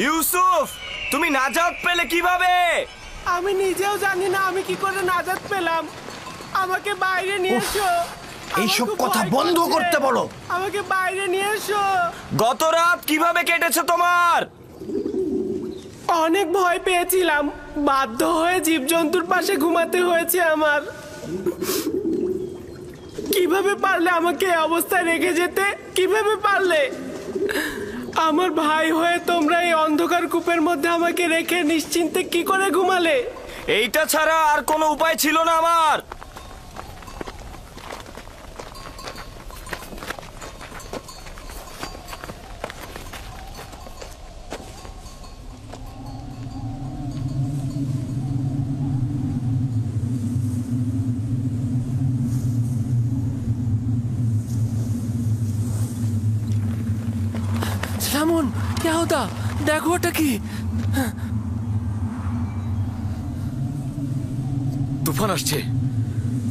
ইউসুফ, তুমি নাজাত পেলে কিভাবে? আমি নিজেও জানি না আমি কি করে নাজাত পেলাম। আমাকে বাইরে নিয়ে এসো। এইসব কথা বন্ধ করতে বলো। আমাকে বাইরে নিয়ে এসো। গত রাত কিভাবে কেটেছে তোমার? অনেক ভয় পেয়েছিলাম, বাধ্য হয়ে জীবজন্তুর পাশে ঘুমাতে হয়েছে আমার। কিভাবে পারলে আমাকে এই অবস্থায় রেখে যেতে? কিভাবে পারলে? আমার ভাই হয়ে তোমরা এই অন্ধকার কূপের মধ্যে আমাকে রেখে নিশ্চিন্তে কি করে ঘুমালে? এইটা ছাড়া আর কোনো উপায় ছিল না আমার। সামন, কে হতা? দেখো ওটা কি? তুফান আসছে।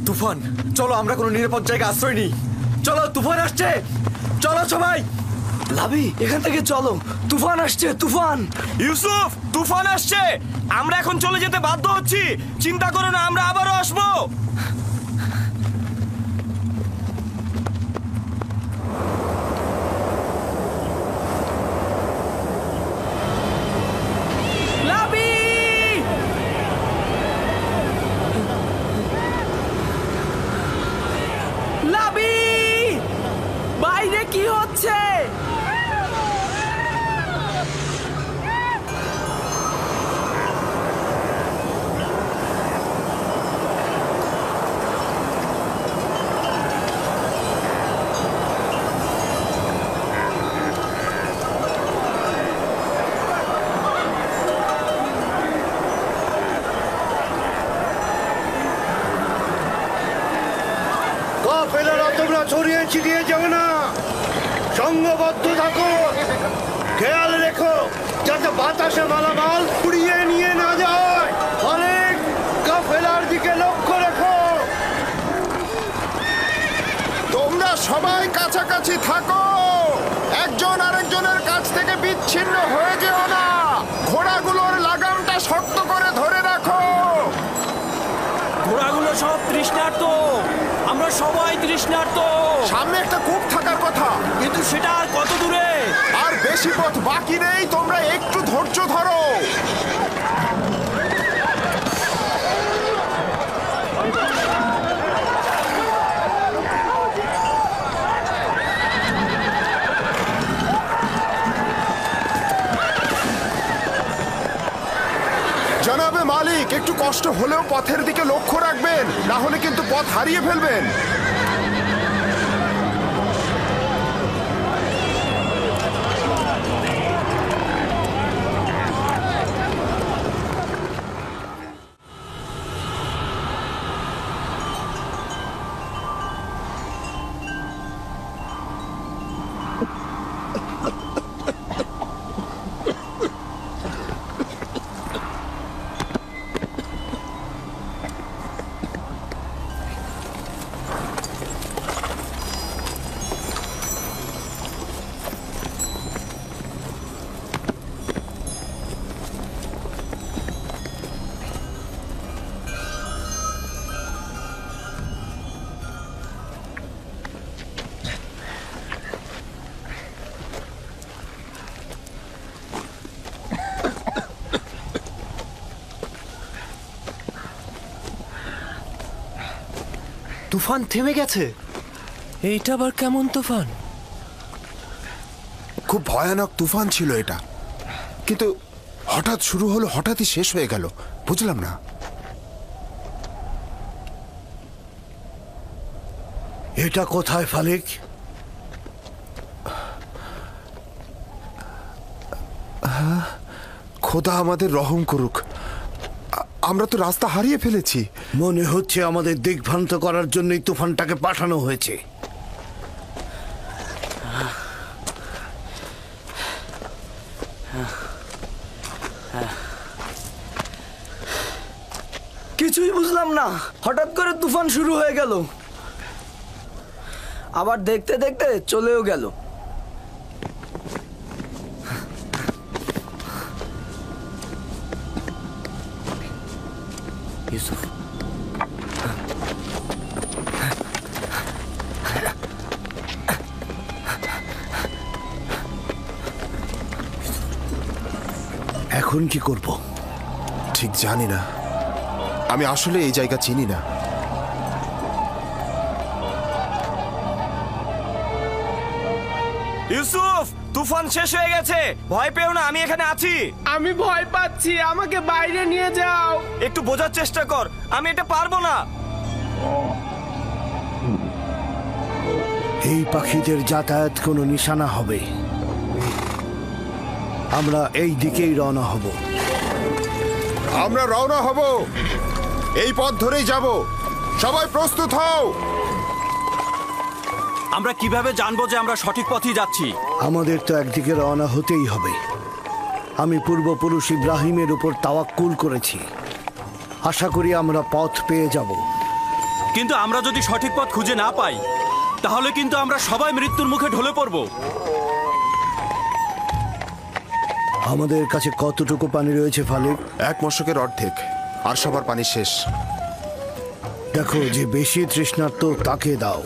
তুফান, চলো আমরা কোনো নিরাপদ জায়গায় আশ্রয় নিই। চলো, তুফান আসছে। চলো সবাই, লাভি এখান থেকে চলো। তুফান আসছে, তুফান। ইউসুফ, তুফান আসছে। আমরা এখন চলে যেতে বাধ্য হচ্ছি। চিন্তা করো না, আমরা আবারও আসবো। বাইরে কি হচ্ছে? তোমরা ছড়িয়ে ছিটিয়ে যাবে না, সংঘবদ্ধ থাকো। খেয়াল রেখো যাতে বাতাসে মালামাল উড়িয়ে নিয়ে না যায়। অনেক কাফেলার দিকে লক্ষ্য রেখো। তোমরা সবাই কাছাকাছি থাকো, একজন আরেকজনের কাছ থেকে বিচ্ছিন্ন হয়ে যেও না। ঘোড়াগুলোর লাগামটা শক্ত করে ধরে রাখো। ঘোড়াগুলো সব তৃষ্ণার্ত, আমরা সবাই তৃষ্ণার্ত। সামনে একটা কূপ থাকার কথা, কিন্তু সেটা আর কত দূরে? আর বেশি পথ বাকি নেই, তোমরা একটু ধৈর্য ধরো। জনাবে মালিক, একটু কষ্ট হলেও পথের দিকে লক্ষ্য রাখবেন, না হলে কিন্তু পথ হারিয়ে ফেলবেন। তুফান থেমে গেছে। এইটা আবার কেমন তুফান? খুব ভয়ানক তুফান ছিল এটা, কিন্তু হঠাৎ শুরু হলো, হঠাৎই শেষ হয়ে গেল, বুঝলাম না। এটা কোথায় ফালিক? খোদা আমাদের রহম করুক, আমরা তো রাস্তা হারিয়ে ফেলেছি। মনে হচ্ছে আমাদের দিগ্ভ্রান্ত করার জন্যই তুফানটাকে পাঠানো হয়েছে। কিছুই বুঝলাম না, হঠাৎ করে তুফান শুরু হয়ে গেল, আবার দেখতে দেখতে চলেও গেল। ইউসুফ, এখন কি করব? ঠিক জানি না, আমি আসলে এই জায়গা চিনি না। ইউসুফ, তুফান শেষ হয়ে গেছে, ভয় পেও না, আমি এখানে আছি। আমি ভয় পাচ্ছি, আমাকে বাইরে নিয়ে যাও। একটু বোঝার চেষ্টা কর, আমি এটা পারবো না। এই পাখিদের যাতায়াত কোনো নিশানা হবে। আমরা এই দিকেই রওনা হব। আমরা রওনা হব, এই পথ ধরেই যাব। সবাই প্রস্তুত হও। আমরা কিভাবে জানবো যে আমরা সঠিক পথেই যাচ্ছি? আমাদের তো একদিকে রওনা হতেই হবে। আমি পূর্বপুরুষ ইব্রাহিমের উপর তাওয়াক্কুল করেছি, আশা করি আমরা পথ পেয়ে যাব। কিন্তু আমরা যদি সঠিক পথ খুঁজে না পাই, তাহলে কিন্তু আমরা সবাই মৃত্যুর মুখে ঢলে পড়ব। আমাদের কাছে কতটুকু পানি রয়েছে ফালিক? এক মশকের অর্ধেক, আর সবার পানি শেষ। দেখো, যে বেশি তৃষ্ণার্ত তাকে দাও।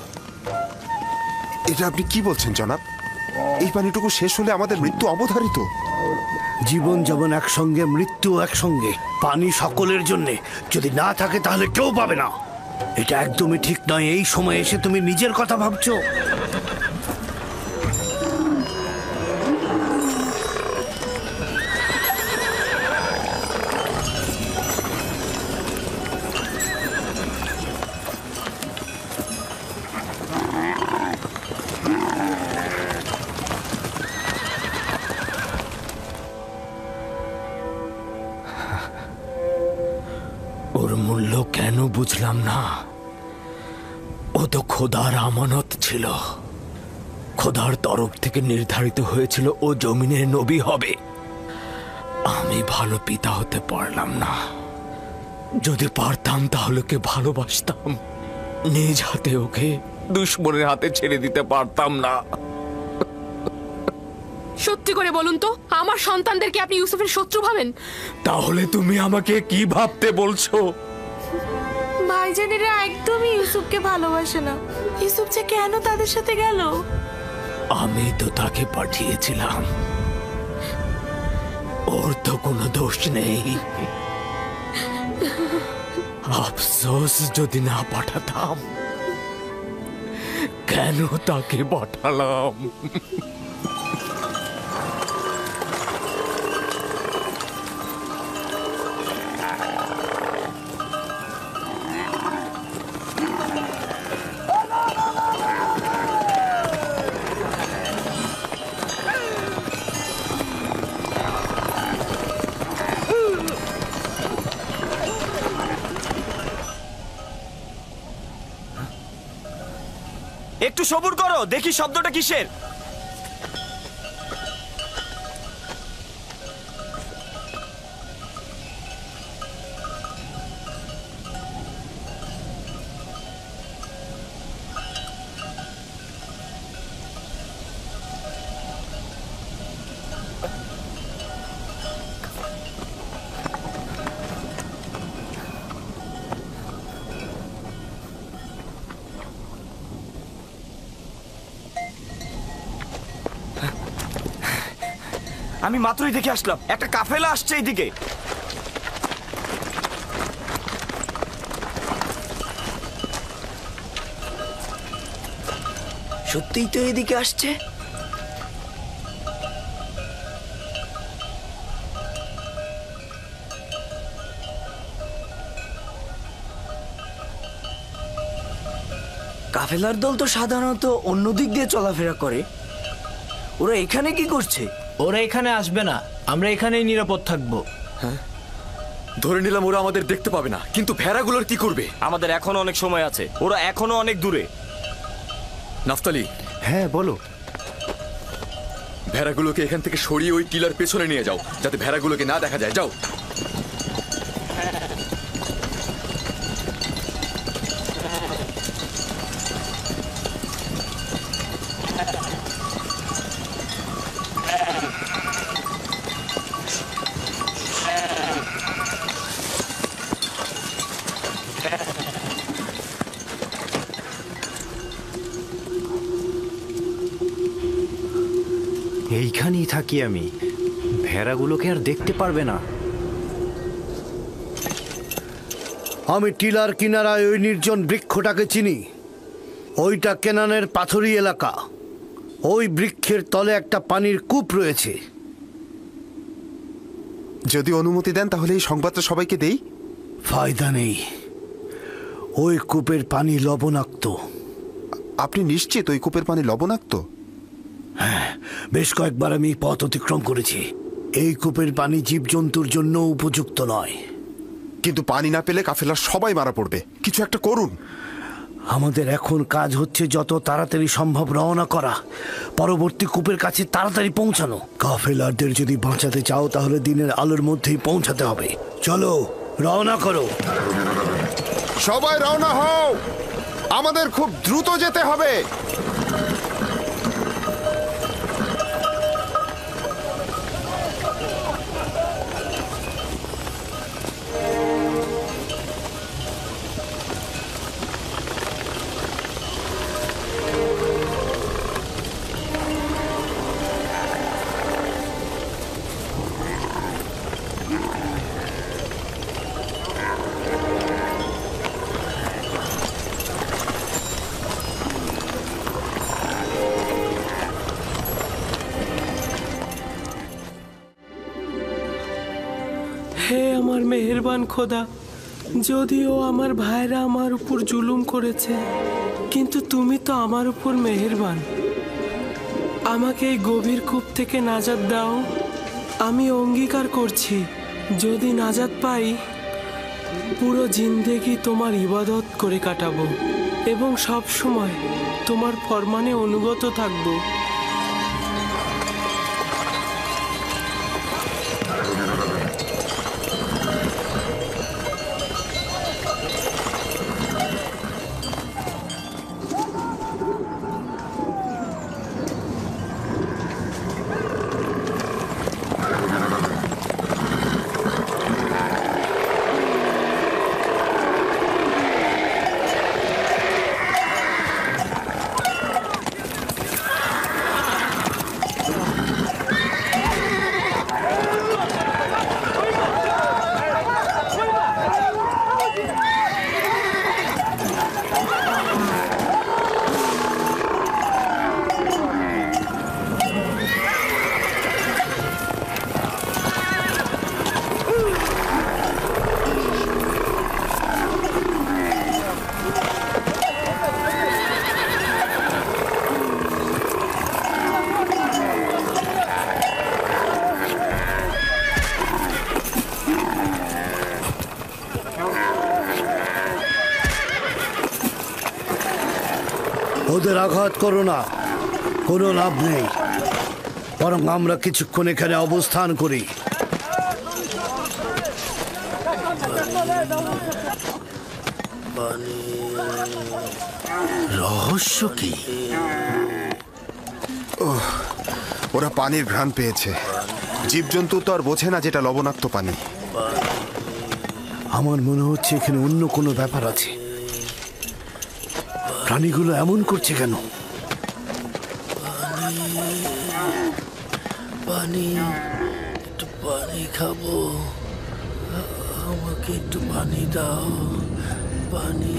এটা আপনি কি বলছেন জনাব? এই পানিটুকু শেষ হলে আমাদের মৃত্যু অবধারিত। জীবন যেমন একসঙ্গে, মৃত্যু একসঙ্গে। পানি সকলের জন্যে, যদি না থাকে তাহলে কেউ পাবে না। এটা একদমই ঠিক নয়। এই সময় এসে তুমি নিজের কথা ভাবছো। ওর মূল্য কেন বুঝলাম না। ও তো খোদার আমানত ছিল। খোদার তরফ থেকে নির্ধারিত হয়েছিল ও জমিনের নবী হবে। আমি ভালো পিতা হতে পারলাম না। যদি পারতাম তাহলে ওকে ভালোবাসতাম, নিজ হাতে ওকে দুশ্মনের হাতে ছেড়ে দিতে পারতাম না। সত্যি করে বলুন তো, আমার সন্তানদেরকে আপনি ইউসুফের শত্রু ভাবেন? তাহলে তুমি আমাকে কি ভাবতে বলছো? ভাইজানেরা একদমই ইউসুফকে ভালোবাসে না। ইউসুফ যে কেন তাদের সাথে গেল? আমি তো তাকে পাঠিয়েছিলাম, ওর তো কোনো দোষ নেই। আফসোস যদি না পাঠাতাম। কেন তাকে পাঠালাম? একটু সবুর করো, দেখি শব্দটা কিসের। আমি মাত্রই দেখে আসলাম, একটা কাফেলা আসছে এইদিকে। সত্যিই তো এদিকে আসছে। কাফেলার দল তো সাধারণত অন্য দিক দিয়ে চলাফেরা করে, ওরা এখানে কি করছে? ওরা এখানে আসবে না, আমরা এখানেই নিরাপদ থাকবো। ধরে নিলাম ওরা আমাদের দেখতে পাবে না, কিন্তু ভেড়াগুলোর কি করবে? আমাদের এখনো অনেক সময় আছে, ওরা এখনো অনেক দূরে। নাফতালি, হ্যাঁ বলো। ভেড়াগুলোকে এখান থেকে সরিয়ে ওই টিলার পেছনে নিয়ে যাও, যাতে ভেড়াগুলোকে না দেখা যায়। যাও। এখানেই থাকি আমি। ভেড়াগুলোকে আর দেখতে পারবে না। আমি টিলার কিনারায় ওই নির্জন বৃক্ষটাকে চিনি। ওইটা কেনানের পাথুরি এলাকা। ওই বৃক্ষের তলে একটা পানির কূপ রয়েছে। যদি অনুমতি দেন তাহলে এই সংবাদটা সবাইকে দেই। ফায়দা নেই, ওই কূপের পানি লবণাক্ত। আপনি নিশ্চিত ওই কূপের পানি লবণাক্ত? হ্যাঁ, বেশ কয়েকবার আমি পথ অতিক্রম করেছি। এই কূপের পানি জীবজন্তুর জন্য উপযুক্ত নয়। কিন্তু পানি না পেলে কাফেলার সবাই মারা পড়বে। কিছু একটা করুন। আমাদের এখন কাজ হচ্ছে যত তাড়াতাড়ি সম্ভব রওনা করা, পরবর্তী কূপের কাছে তাড়াতাড়ি পৌঁছানো। কাফেলারদের যদি বাঁচাতে চাও তাহলে দিনের আলোর মধ্যেই পৌঁছাতে হবে। চলো, রওনা করো। সবাই রওনা হও, আমাদের খুব দ্রুত যেতে হবে। হে আমার মেহেরবান খোদা, যদিও আমার ভাইরা আমার উপর জুলুম করেছে, কিন্তু তুমি তো আমার উপর মেহেরবান। আমাকে এই গভীর কূপ থেকে নাজাত দাও। আমি অঙ্গীকার করছি, যদি নাজাত পাই পুরো জিন্দেগি তোমার ইবাদত করে কাটাবো এবং সব সময় তোমার ফরমানে অনুগত থাকবো। ওদের আঘাত করো না, কোনো লাভ নেই। বরং আমরা কিছুক্ষণ এখানে অবস্থান করি। রহস্য কি? ওরা পানির ঘ্রাণ পেয়েছে। জীবজন্তু তো আর বোঝে না যেটা লবণাক্ত পানি। আমার মনে হচ্ছে এখানে অন্য কোনো ব্যাপার আছে। প্রাণীগুলো এমন করছে কেন? পানি, একটু পানি খাবো। আমাকে একটু পানি দাও, পানি।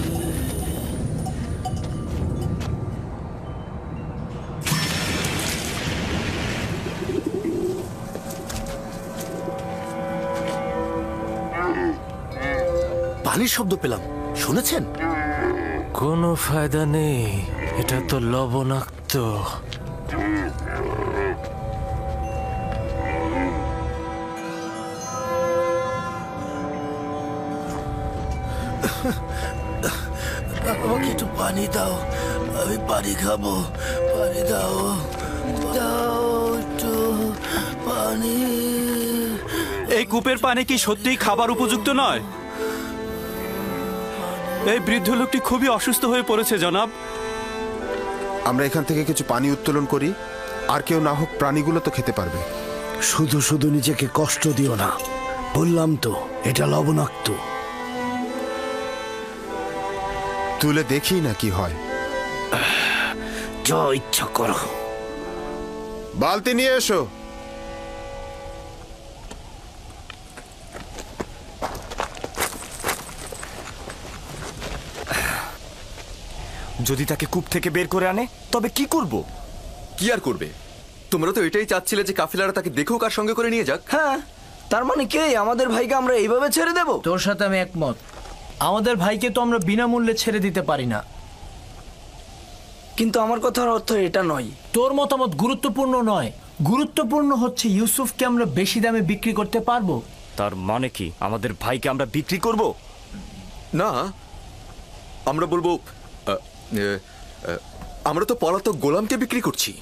পানির শব্দ পেলাম, শুনেছেন? কোনো ফায়দা নেই, এটা তো লবণাক্ত। আমাকে একটু পানি দাও, আমি পানি খাবো। পানি দাও, দাও একটু পানি। এই কূপের পানি কি সত্যিই খাবার উপযুক্ত নয়? এই বৃদ্ধ লোকটি খুবই অসুস্থ হয়ে পড়েছে জনাব। আমরা এখান থেকে কিছু পানি উত্তোলন করি, আর কেউ না হোক প্রাণীগুলো তো খেতে পারবে। শুধু শুধু নিজেকে কষ্ট দিও না, বললাম তো এটা লবণাক্ত। তুলে দেখি না কি হয়। যা ইচ্ছা করো। বালতি নিয়ে এসো। যদি তাকে কূপ থেকে বের করে আনে তবে কি করব? কি আর করবে? তোমরা তো এটাই চাচ্ছিলে যে কাফিলারা তাকে দেখুক আর সঙ্গে করে নিয়ে যাক। হ্যাঁ, তার মানে কি আমাদের ভাইকে আমরা এইভাবে ছেড়ে দেব? তোর সাথে আমি একমত। আমাদের ভাইকে তো আমরা বিনামূল্যে ছেড়ে দিতে পারি না। কিন্তু আমার কথার অর্থ এটা নয়। তোর মতামত গুরুত্বপূর্ণ নয়, গুরুত্বপূর্ণ হচ্ছে ইউসুফকে আমরা বেশি দামে বিক্রি করতে পারবো। তার মানে কি আমাদের ভাইকে আমরা বিক্রি করব? না, আমরা বলবো আমরা তো পলাতক গোলামকে বিক্রি করছি।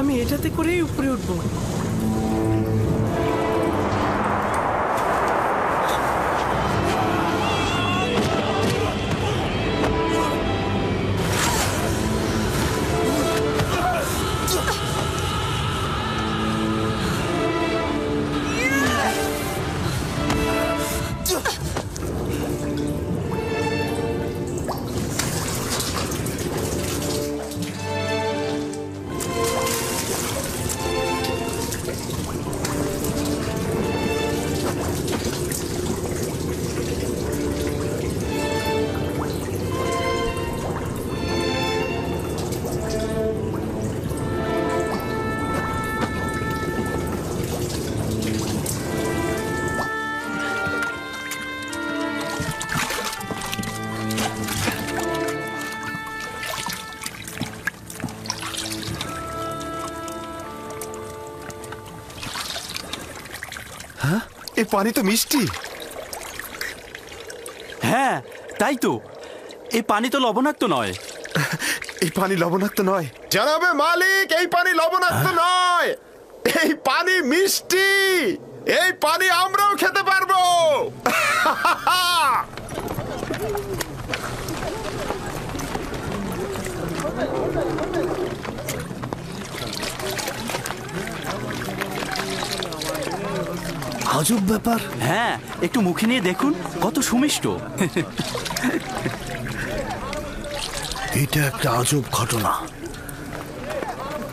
আমি এটাতে করেই উপরে উঠবো। এই পানি তো মিষ্টি। হ্যাঁ তাই তো, এই পানি তো লবণাক্ত নয়। এই পানি লবণাক্ত নয় জানাবে মালিক, এই পানি লবণাক্ত নয়, এই পানি মিষ্টি। এই পানি আমরাও খেতে পারবো। আজব ব্যাপার। হ্যাঁ, একটু মুখে নিয়ে দেখুন, কত সুমিষ্ট। এটা একটা আজব ঘটনা।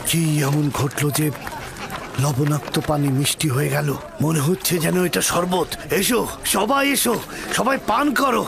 কি এমন ঘটলো যে লবণাক্ত পানি মিষ্টি হয়ে গেল? মনে হচ্ছে যেন এটা শরবত। এসো সবাই, এসো সবাই পান করো।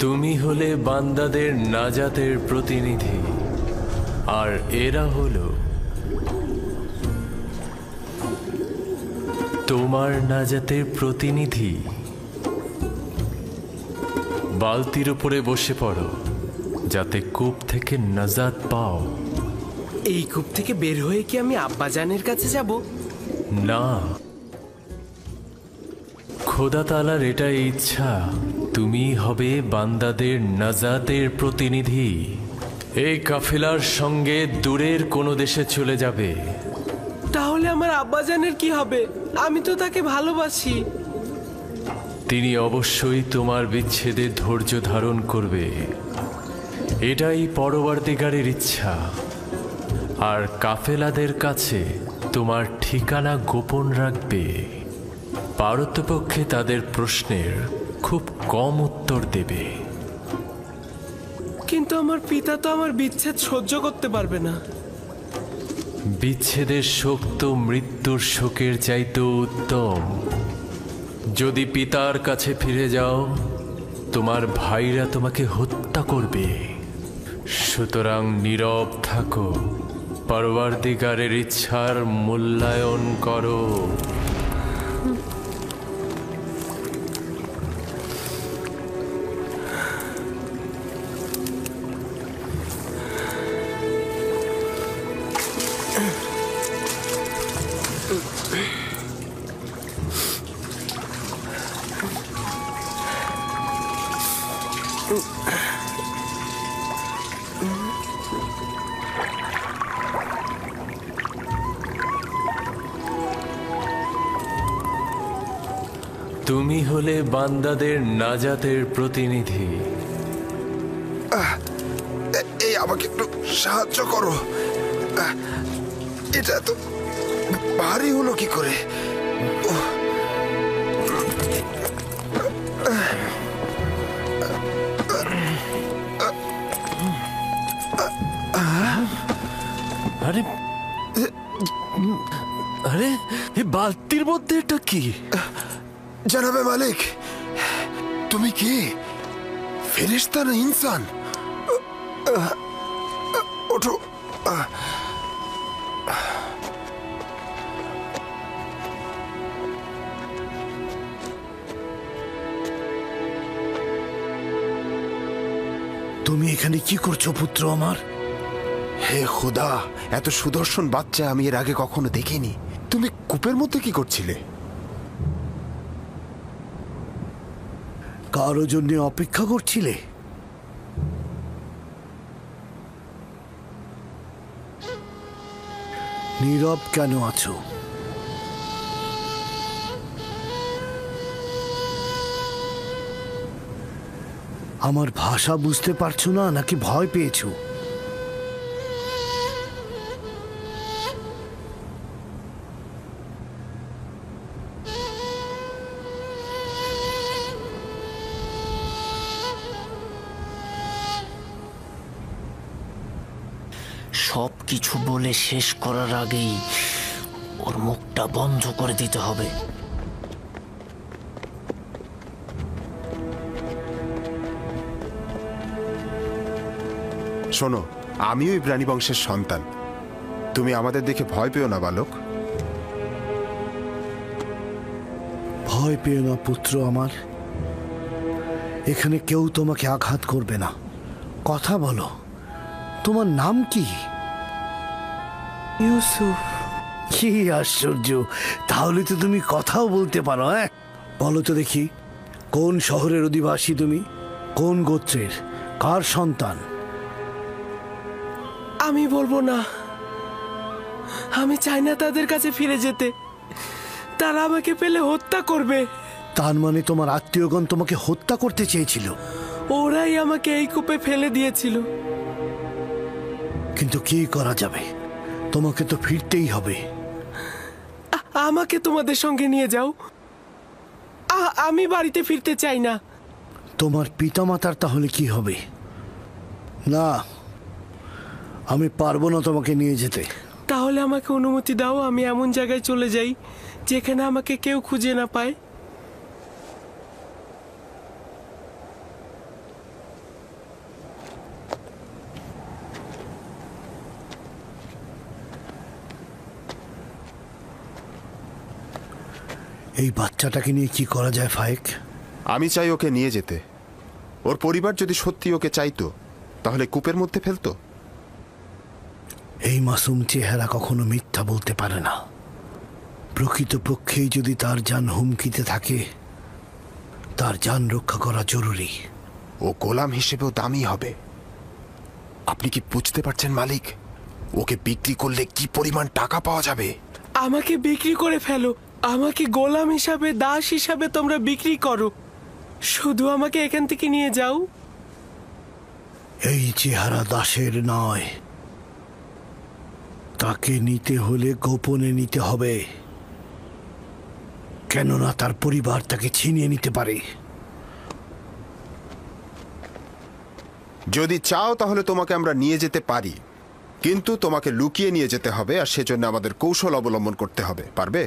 তুমি হলে বান্দাদের নাজাতের প্রতিনিধি, আর এরা হলো তোমার নাজাতের প্রতিনিধি। বালতির উপরে বসে পড়ো, যাতে কূপ থেকে নাজাত পাও। এই কূপ থেকে বের হয়ে কি আমি আব্বাজানের কাছে যাব? না, খোদা তাআলার এটাই ইচ্ছা, তুমি হবে বান্দাদের নাজাতের প্রতিনিধি। এই কাফেলার সঙ্গে দূরের কোনো দেশে চলে যাবে। তাহলে আমার আব্বাজানের কি হবে? আমি তো তাকে ভালোবাসি। তিনি অবশ্যই তোমার বিচ্ছেদে ধৈর্য ধারণ করবে, এটাই পরবর্তীকারের ইচ্ছা। আর কাফেলাদের কাছে তোমার ঠিকানা গোপন রাখবে। পারতপক্ষে তাদের প্রশ্নের খুব কম উত্তর দেবে। আমার পিতা তো আমার বিচ্ছেদ সহ্য করতে পারবে না। বিচ্ছেদের শোক তো মৃত্যুর শোকের চাইতেও উত্তম। যদি পিতার কাছে ফিরে যাও, তোমার ভাইরা তোমাকে হত্যা করবে। সুতরাং নীরব থাকো, পরবর্তীকারের ইচ্ছার মূল্যায়ন করো। তুমি হলে বান্দাদের নাজাতের প্রতিনিধি। এই আমাকে একটু সাহায্য করো। এটা তো ভারী হলো কি করে? আরে আরে এই বালতির মধ্যে এটা কি? জানাবে মালিক, তুমি কি ফেরেশতা না ইনসান? ওঠো। তুমি এখানে কি করছো পুত্র আমার? হে খোদা, এত সুদর্শন বাচ্চা আমি এর আগে কখনো দেখিনি। তুমি কূপের মধ্যে কি করছিলে? কারো জন্য অপেক্ষা করছিলে? নীরব কেন আছো? আমার ভাষা বুঝতে পারছো না নাকি ভয় পেয়েছো? সব কিছু বলে শেষ করার আগেই ওর মুখটা বন্ধ করে দিতে হবে। শোনো, আমিও ইব্রানী বংশের সন্তান। তুমি আমাদের দেখে ভয় পেও না বালক। ভয় পেও না পুত্র আমার। এখানে কেউ তোমাকে আঘাত করবে না। কথা বলো, তোমার নাম কি? ইউসুফ। কি আশ্চর্য, তাহলে তো তুমি কথাও বলতে পারো। হ্যাঁ, বলো তো দেখি, কোন শহরের অধিবাসী তুমি? কোন গোত্রের? কার সন্তান? আমি বলবো না। আমি চাই না তাদের কাছে ফিরে যেতে। তারা আমাকে পেলে হত্যা করবে। তার মানে তোমার আত্মীয়গণ তোমাকে হত্যা করতে চেয়েছিল? ওরাই আমাকে এই কূপে ফেলে দিয়েছিল। কিন্তু কি করা যাবে, তোমাকে তো ফিরতেই হবে। আমাকে তোমাদের সঙ্গে নিয়ে যাও। আমি বাড়িতে ফিরতে চাই না। তোমার পিতামাতার তাহলে কি হবে? না, আমি পারবো না তোমাকে নিয়ে যেতে। তাহলে আমাকে অনুমতি দাও, আমি এমন জায়গায় চলে যাই যেখানে আমাকে কেউ খুঁজে না পায়। এই বাচ্চাটাকে নিয়ে কি করা যায় ফায়েক? আমি চাই ওকে নিয়ে যেতে। ওর পরিবার যদি সত্যি ওকে চাইতো তাহলে কূপের মধ্যে ফেলতো। এই মাসুম চেহারা কখনো মিথ্যা বলতে পারে না। প্রকৃতপক্ষেই যদি তার জান হুমকিতে থাকে, তার জান রক্ষা করা জরুরি। ও গোলাম হিসেবেও দামি হবে। আপনি কি বুঝতে পারছেন মালিক? ওকে বিক্রি করলে কি পরিমাণ টাকা পাওয়া যাবে? আমাকে বিক্রি করে ফেলো। আমাকে গোলাম হিসাবে, দাস হিসাবে তোমরা বিক্রি করো। শুধু আমাকে এখান থেকে নিয়ে যাও। এই চেহারা দাসের নয়। তাকে নিতে হলে গোপনে নিতে হবে, কেননা তার পরিবার তাকে ছিনিয়ে নিতে পারে। যদি চাও তাহলে তোমাকে আমরা নিয়ে যেতে পারি, কিন্তু তোমাকে লুকিয়ে নিয়ে যেতে হবে, আর সেজন্য আমাদের কৌশল অবলম্বন করতে হবে। পারবে?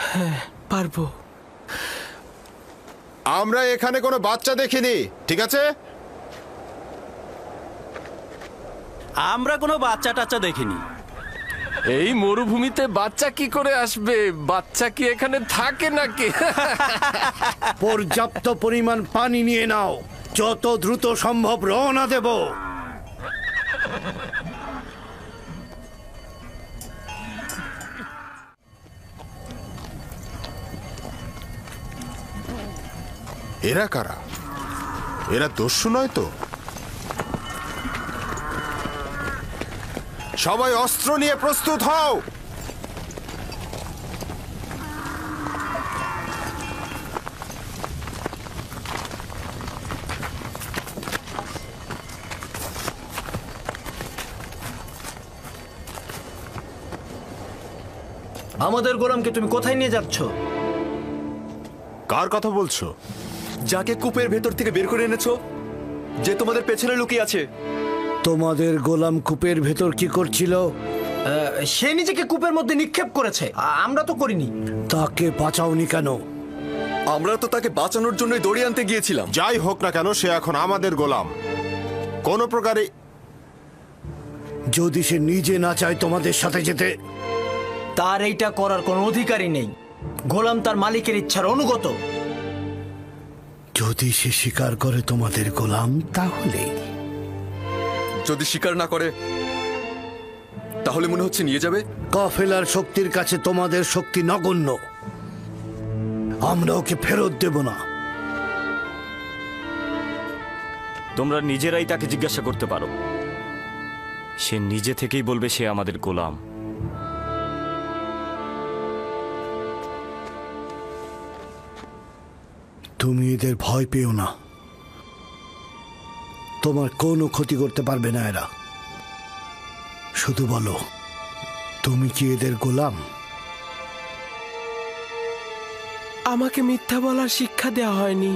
হ্যাঁ, পারবো। আমরা এখানে কোনো বাচ্চা দেখিনি, ঠিক আছে? আমরা কোনো বাচ্চা টাচ্চা দেখিনি। এই মরুভূমিতে বাচ্চা কি করে আসবে? বাচ্চা কি এখানে থাকে নাকি? পর্যাপ্ত পরিমাণ পানি নিয়ে নাও, যত দ্রুত সম্ভব রওনা দেব। এরা কারা? এরা দস্যু নয় তো? সবাই অস্ত্র নিয়ে প্রস্তুত হও। আমাদের গোলামকে তুমি কোথায় নিয়ে যাচ্ছ? কার কথা বলছো? যাকে কূপের ভেতর থেকে বের করে এনেছো, যে তোমাদের পেছনে লুকিয়ে আছে। তোমাদের গোলাম কূপের ভেতর কি করছিল? সে নিজেকে কূপের মধ্যে নিক্ষেপ করেছে, আমরা তো করিনি। তাকে বাঁচাওনি কেন? আমরা তো তাকে বাঁচানোর জন্যই দড়ি আনতে গিয়েছিলাম। যাই হোক না কেন, সে এখন আমাদের গোলাম। কোনো প্রকারে যদি সে নিজে না চায় তোমাদের সাথে যেতে, তার এইটা করার কোনো অধিকারই নেই। গোলাম তার মালিকের ইচ্ছার অনুগত। যদি সে স্বীকার করে তোমাদের গোলাম, তাহলে যদি স্বীকার না করে, তাহলে মনে হচ্ছে নিয়ে যাবে। কাফেলার শক্তির কাছে তোমাদের শক্তি নগণ্য। আমরা ওকে ফেরত দেব না। তোমরা নিজেরাই তাকে জিজ্ঞাসা করতে পারো, সে নিজে থেকেই বলবে সে আমাদের গোলাম। তুমি এদের ভয় পেও না, তোমার কোনো ক্ষতি করতে পারবে না এরা। শুধু বলো, তুমি কি এদের গোলাম? আমাকে মিথ্যা বলার শিক্ষা দেওয়া হয়নি।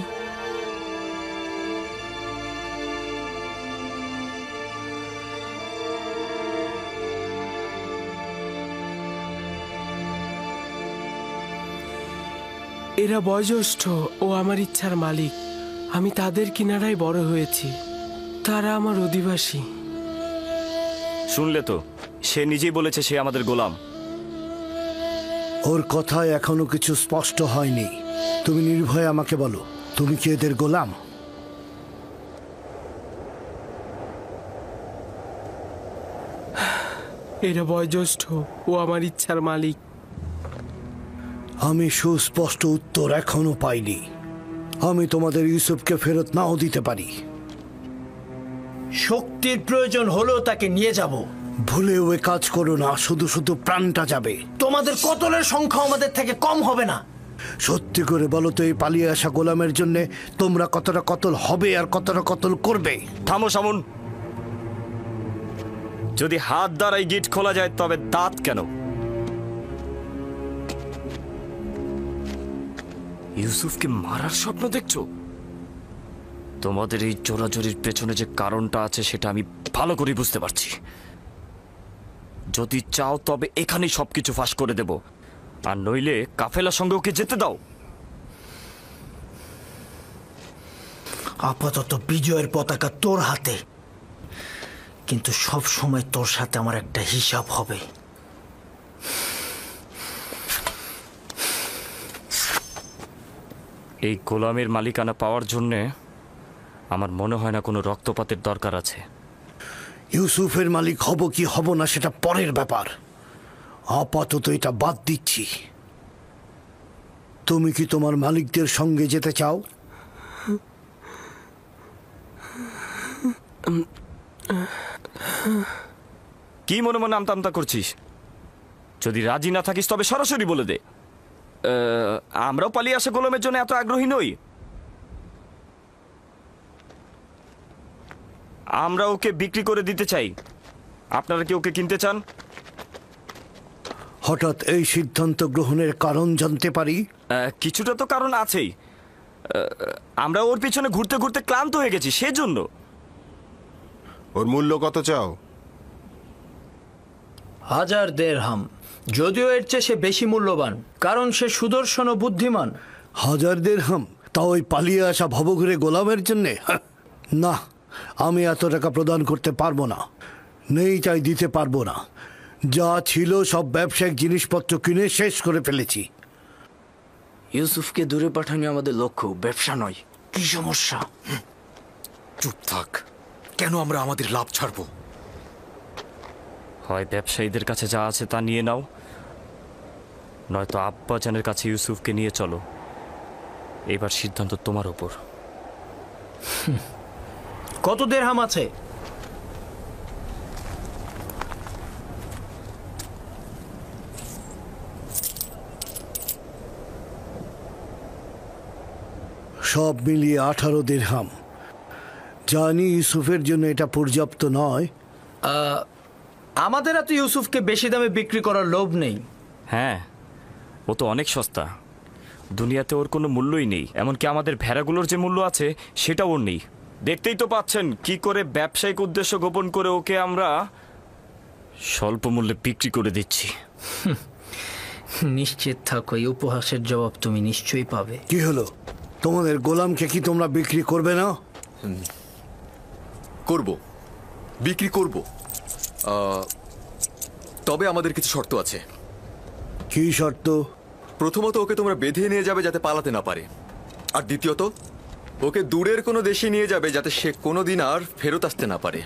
এরা বয়োজ্যেষ্ঠ ও আমার ইচ্ছার মালিক। আমি তাদের কিনারায় বড় হয়েছি, তারা আমার অধিবাসী। শুনলে তো, সে নিজেই বলেছে সে আমাদের গোলাম। ওর কথায় এখনো কিছু স্পষ্ট হয়নি। তুমি নির্ভয়ে আমাকে বলো, তুমি কি এদের গোলাম? এরা বয়োজ্যেষ্ঠ ও আমার ইচ্ছার মালিক। আমি সুস্পষ্ট উত্তর এখনো পাইনি। আমি তোমাদের ইউসুফকে ফেরত নাও দিতে পারি। শক্তির প্রয়োজন হলেও তাকে নিয়ে যাব। ভুলেও এ কাজ করো না, শুধু শুধু প্রাণটা যাবে। তোমাদের কতলের সংখ্যা আমাদের থেকে কম হবে না। সত্যি করে বলো তো, এই পালিয়ে আসা গোলামের জন্য তোমরা কতটা কতল হবে আর কতটা কতল করবে? থামো সামুন। যদি হাত দ্বারাই গিট খোলা যায়, তবে দাঁত কেন? ইউসুফকে মারার স্বপ্ন দেখছো? তোমাদের এই চোরাচুরির পেছনে যে কারণটা আছে সেটা আমি ভালো করে বুঝতে পারছি। যদি চাও তবে এখানেই সবকিছু ফাঁস করে দেব, আর নইলে কাফেলার সঙ্গে ওকে যেতে দাও। আপাতত বিজয়ের পতাকা তোর হাতে, কিন্তু সব সময় তোর সাথে আমার একটা হিসাব হবে। এই গোলামের মালিকানা পাওয়ার জন্যে আমার মনে হয় না কোনো রক্তপাতের দরকার আছে। ইউসুফের মালিক হব কি হব না সেটা পরের ব্যাপার। আপাতত এটা বাদ দিচ্ছি। তুমি কি তোমার মালিকদের সঙ্গে যেতে চাও? কি মনে মনে আমতা আমতা করছিস? যদি রাজি না থাকিস তবে সরাসরি বলে দে। আমরাও পালিয়ে আসা গোলামের জন্য এত আগ্রহী নই। আমরা ওকে বিক্রি করে দিতে চাই। আপনারা কি ওকে কিনতে চান? হঠাৎ এই সিদ্ধান্ত গ্রহণের কারণ জানতে পারি? কিছুটা তো কারণ আছেই। আমরা ওর পিছনে ঘুরতে ঘুরতে ক্লান্ত হয়ে গেছি সেজন্য। ওর মূল্য কত চাও? 1000 দেরহাম। যদিও এর চেয়ে সে বেশি মূল্যবান, কারণ সে সুদর্শন ও বুদ্ধিমান। 1000 দিরহাম? তা ওই পালিয়ে আসা ভবঘুরে গোলামের জন্যে? না, আমি এত টাকা প্রদান করতে পারবো না। নেই চাই দিতে পারবো না। যা ছিল সব ব্যবসায়িক জিনিসপত্র কিনে শেষ করে ফেলেছি। ইউসুফকে দূরে পাঠানো আমাদের লক্ষ্য, ব্যবসা নয়। কি সমস্যা? চুপ থাক। কেন আমরা আমাদের লাভ ছাড়বো? হয় ব্যবসায়ীদের কাছে যা আছে তা নিয়ে নাও, নয়তো আব্বাজানের কাছে ইউসুফকে নিয়ে চলো। এবার সিদ্ধান্ত তোমার ওপর। কত দেরহাম আছে? সব মিলিয়ে 18 দিরহাম। জানি ইউসুফের জন্য এটা পর্যাপ্ত নয়। আমাদের এত ইউসুফকে বেশি দামে বিক্রি করার লোভ নেই। হ্যাঁ, ও তো অনেক সস্তা। দুনিয়াতে ওর কোনো মূল্যই নেই। এমনকি আমাদের ভেড়াগুলোর যে মূল্য আছে সেটা ওর নেই। দেখতেই তো পাচ্ছেন কি করে ব্যবসায়িক উদ্দেশ্য গোপন করে ওকে আমরা স্বল্প মূল্যে বিক্রি করে দিচ্ছি। নিশ্চিত থাকো, এই উপহাসের জবাব তুমি নিশ্চয়ই পাবে। কি হলো? তোমাদের গোলামকে কি তোমরা বিক্রি করবে না? করব, বিক্রি করব। তবে আমাদের কিছু শর্ত আছে। কি শর্ত? প্রথমত, ওকে তোমরা বেঁধে নিয়ে যাবে যাতে পালাতে না পারে। আর দ্বিতীয়ত, ওকে দূরের কোনো দেশে নিয়ে যাবে যাতে সে কোনোদিন আর ফেরত আসতে না পারে।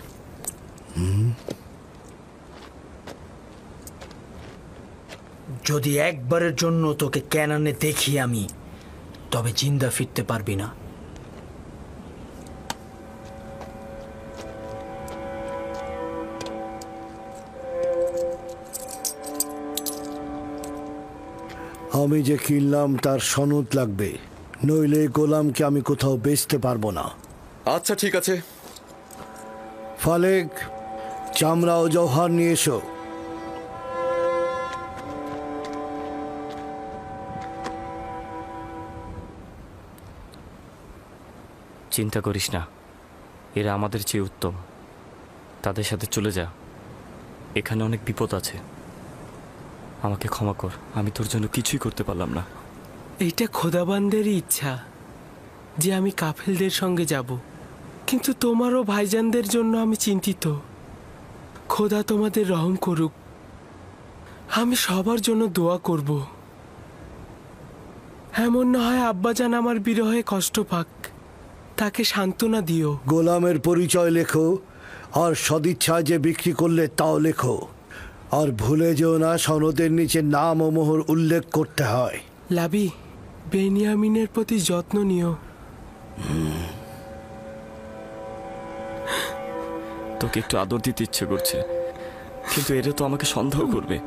যদি একবারের জন্য তোকে ক্যানানে দেখি আমি, তবে জিন্দা ফিরতে পারবি না। আমি যে কিনলাম তার সনদ লাগবে, নইলে গোলামকে আমি কোথাও বেচতে পারবো না। আচ্ছা, ঠিক আছে। ফালেক, চামড়া ও জওহার নিয়ে এসো। চিন্তা করিস না, এরা আমাদের চেয়ে উত্তম। তাদের সাথে চলে যা। এখানে অনেক বিপদ আছে। আমাকে ক্ষমা কর, আমি তোর জন্য কিছুই করতে পারলাম না। এইটা খোদাবান্দেরই ইচ্ছা যে আমি কাফেলদের সঙ্গে যাব, কিন্তু তোমারও ভাইজানদের জন্য আমি চিন্তিত। খোদা তোমাদের রহম করুক। আমি সবার জন্য দোয়া করব। এমন না হয় আব্বাজান আমার বিরহে কষ্ট পাক, তাকে সান্ত্বনা দিও। গোলামের পরিচয় লেখো, আর সদিচ্ছায় যে বিক্রি করলে তাও লেখো। আর ভুলে যেও না সনদের নিচে নাম ও মোহর উল্লেখ করতে হয়। লাবি, বেনিয়ামিনের প্রতি যত্ন নিও। তোকে একটু আদর দিতে ইচ্ছে করছে, কিন্তু এরা তো আমাকে সন্দেহ করবে।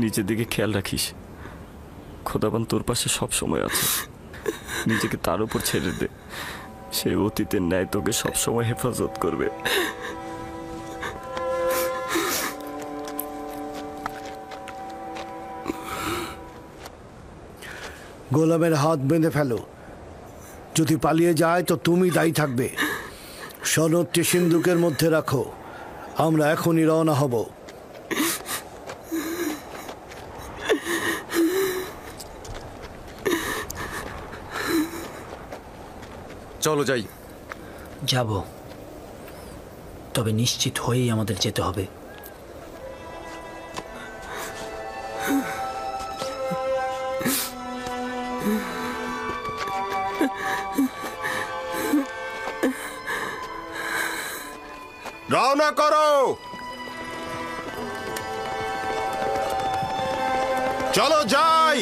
নিজের দিকে খেয়াল রাখিস। খোদাবান তোর পাশে সব সময় আছে। নিজেকে তার উপর ছেড়ে দে। সে অতীতের ন্যায় তোকে সবসময় হেফাজত করবে। গোলামের হাত বেঁধে ফেলো। যদি পালিয়ে যায় তো তুমি দায়ী থাকবে। সনদটি সিন্দুকের মধ্যে রাখো। আমরা এখনই রওনা হব। চলো যাই। যাব, তবে নিশ্চিত হয়েই আমাদের যেতে হবে। রওনা করো, চলো যাই।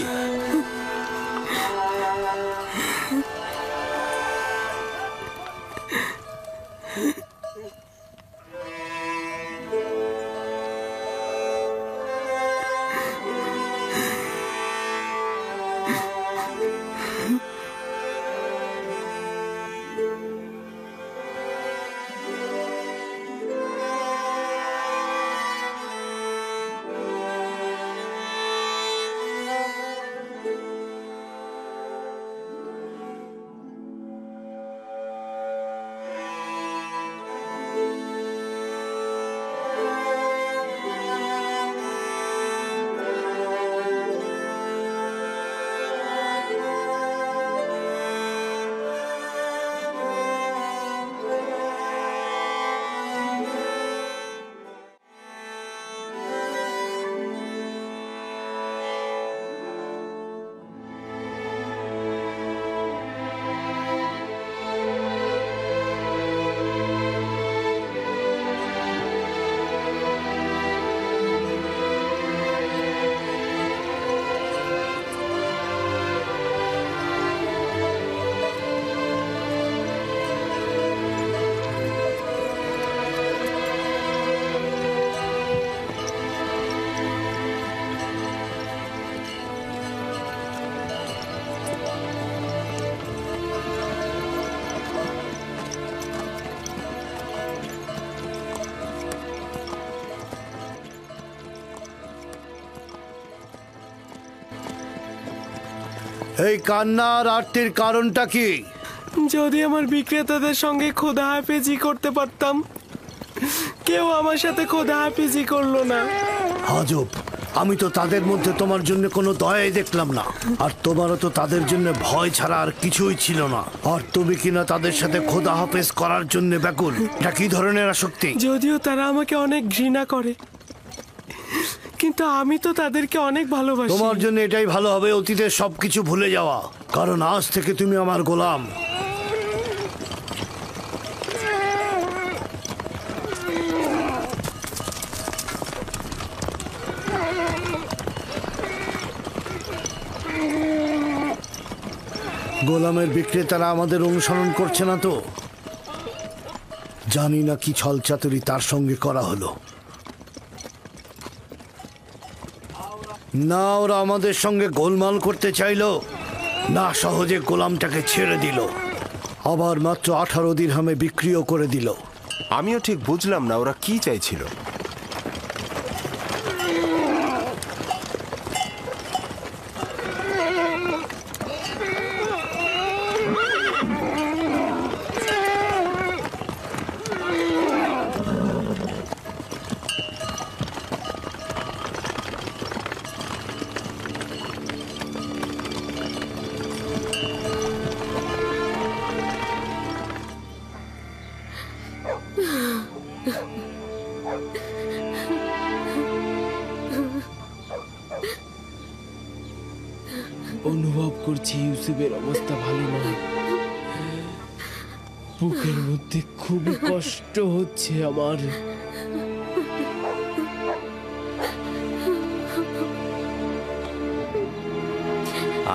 এই কান্না আর আরতির কারণটা কি? যদি আমার বিক্রেতাদের সঙ্গে খোদা হাফেজি করতে পারতাম, কেউ আমার সাথে খোদা হাফেজি করলো না। আজব, আমি তো তাদের মধ্যে তোমার জন্য কোনো দয়াই দেখলাম না, আর তোমারও তো তাদের জন্য ভয় ছাড়া আর কিছুই ছিল না। আর তুমি কিনা তাদের সাথে খোদা হাফেজ করার জন্য ব্যাকুল। এটা কি ধরনের আসক্তি? যদিও তারা আমাকে অনেক ঘৃণা করে, কিন্তু আমি তো তাদেরকে অনেক ভালোবাসি। তোমার জন্য এটাই ভালো হবে অতীতের সবকিছু ভুলে যাওয়া, কারণ আজ থেকে তুমি আমার গোলাম। গোলামের বিক্রেতারা আমাদের অনুসরণ করছে না তো? জানি না কি ছলচাতুরি তার সঙ্গে করা হলো। না ওরা আমাদের সঙ্গে গোলমাল করতে চাইলো, না সহজে গোলামটাকে ছেড়ে দিল, আবার মাত্র 18 দিরহামে বিক্রিও করে দিল। আমিও ঠিক বুঝলাম না ওরা কি চাইছিল। অনুভব করছি ইউসুফের অবস্থা ভালো নয়। বুকের মধ্যে খুবই কষ্ট হচ্ছে আমার।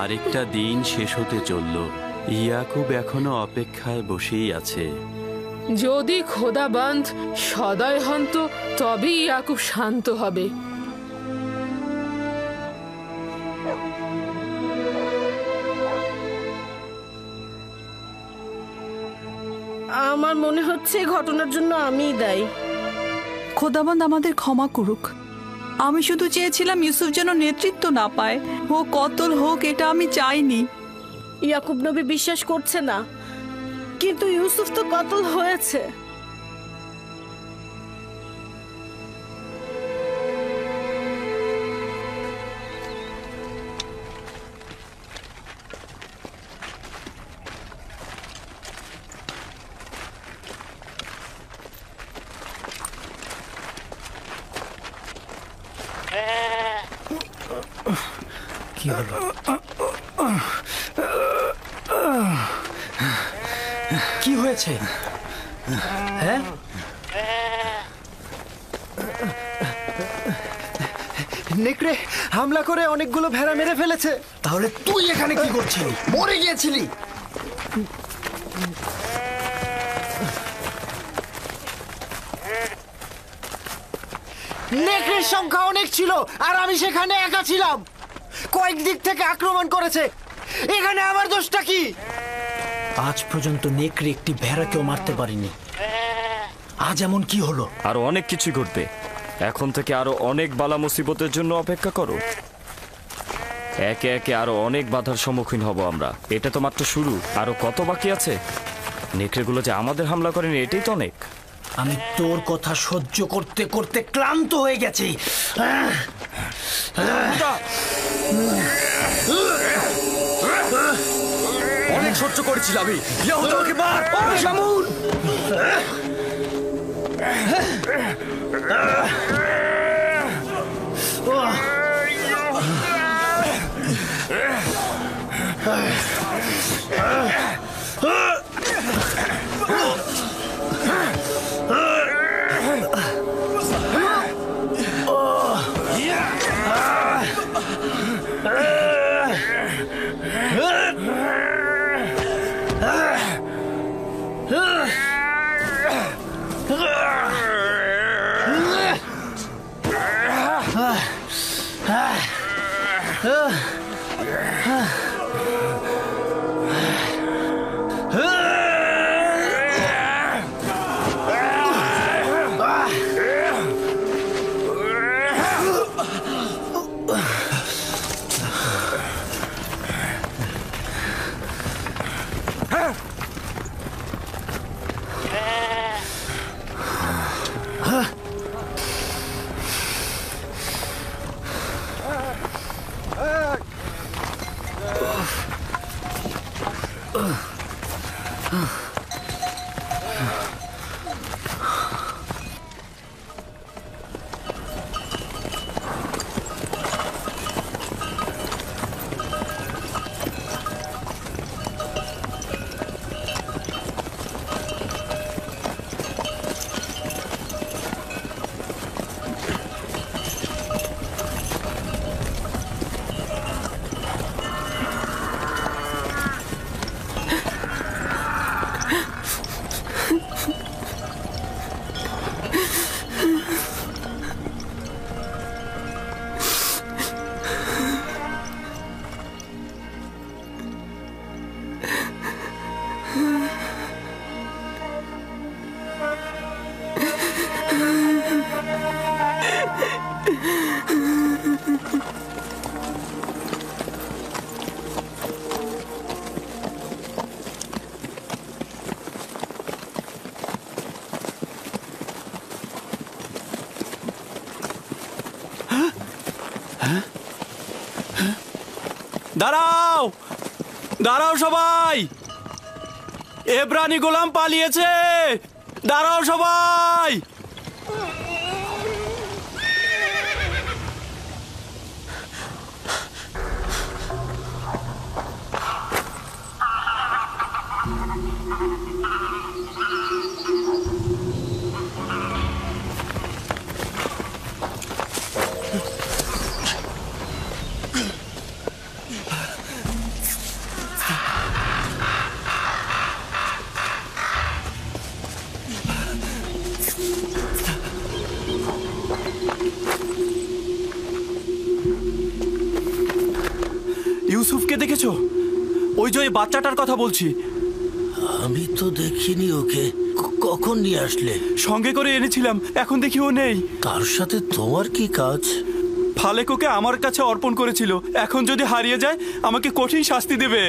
আরেকটা দিন শেষ হতে চলল। ইয়াকুব এখনো অপেক্ষায় বসেই আছে। যদি খোদাবন্ধ সদয় হন তো তবেই ইয়াকুব শান্ত হবে। আমার মনে হচ্ছে এই ঘটনার জন্য আমিই দায়ী। খোদাবন্দ আমাদের ক্ষমা করুক। আমি শুধু চেয়েছিলাম ইউসুফ যেন নেতৃত্ব না পায়, ও কতল হোক এটা আমি চাইনি। ইয়াকুব নবী বিশ্বাস করছে না, কিন্তু ইউসুফ তো কতল হয়েছে। কি হলো? কি হয়েছে? হ্যাঁ, নেকড়ে হামলা করে অনেকগুলো ভেড়া মেরে ফেলেছে। তাহলে তুই এখানে কি করছিলি? মরে গিয়েছিলি। নেকড়ের সংখ্যা অনেক ছিল আর আমি সেখানে একা ছিলাম। কয়েক দিক থেকে আক্রমণ করেছে, এখানে আমার দোষটা কি? আজ পর্যন্ত নেকড়ে একটি ভেড়াকেও মারতে পারিনি, আজ এমন কি হলো? আরো অনেক কিছু ঘটবে। এখন থেকে আরো অনেক বালা মুসিবতের জন্য অপেক্ষা করো। একে একে আরো অনেক বাধার সম্মুখীন হব আমরা। এটা তো মাত্র শুরু, আরো কত বাকি আছে। নেকড়েগুলো যে আমাদের হামলা করেনি এটাই তো অনেক। আমি তোর কথা সহ্য করতে করতে ক্লান্ত হয়ে গেছি। অনেক সহ্য করেছি আমি। আমাকে মার শামুন। দাঁড়াও, দাঁড়াও সবাই, এব্রানি গোলাম পালিয়েছে। দাঁড়াও সবাই। ইউসুফকে দেখেছো? ওই যে ওই বাচ্চাটার কথা বলছি। আমি তো দেখিনি ওকে। কখন নিয়ে আসলে? সঙ্গে করে এনেছিলাম, এখন দেখি ও নেই। তার সাথে তোমার কি কাজ? ফালেক ওকে আমার কাছে অর্পণ করেছিল, এখন যদি হারিয়ে যায় আমাকে কঠিন শাস্তি দেবে।